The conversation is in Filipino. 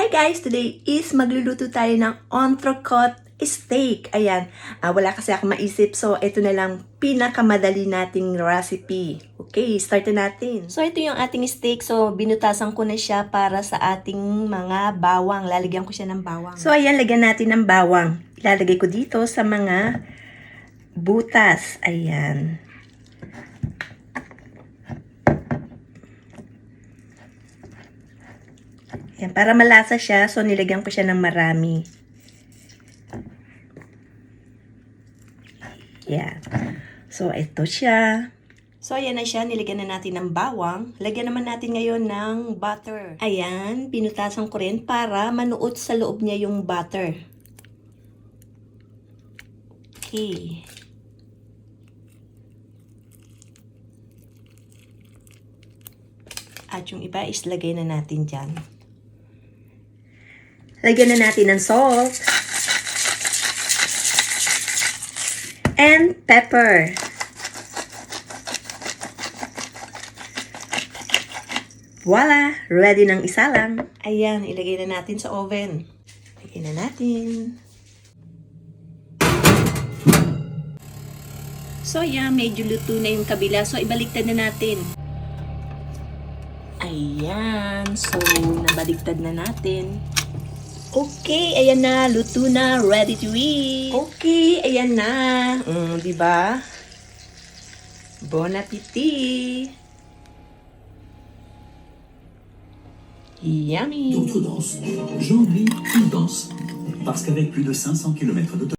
Hi guys! Today is magluluto tayo ng entrecote steak. Ayan, wala kasi ako maisip. So, ito na lang pinakamadali nating recipe. Okay, start na natin. So, ito yung ating steak. So, binutasan ko na siya para sa ating mga bawang. Lalagyan ko siya ng bawang. So, ayan, lagyan natin ng bawang. Ilalagay ko dito sa mga butas. Ayan. Yan, para malasa siya, so nilagyan ko siya ng marami. Yan. So, ito siya. So, ayan na siya. Nilagyan na natin ng bawang. Lagyan naman natin ngayon ng butter. Ayan, pinutasan ko rin para manuot sa loob niya yung butter. Okay. At yung iba is lagay na natin dyan. Lagyan na natin ng salt and pepper. Voila! Ready ng isa lang. Ayan, ilagay na natin sa oven. Lagay na natin. So, ayan, medyo luto na yung kabila. So, ibaliktad na natin. Ayan. So, nabaliktad na natin. Okay, ayan na, luto na, ready to eat. Okay, ayan na. Diba? Bon appétit. Yummy. D'autres dansent. Jean, lui, il danse. Parce qu'avec plus de 500 km d'autonomie,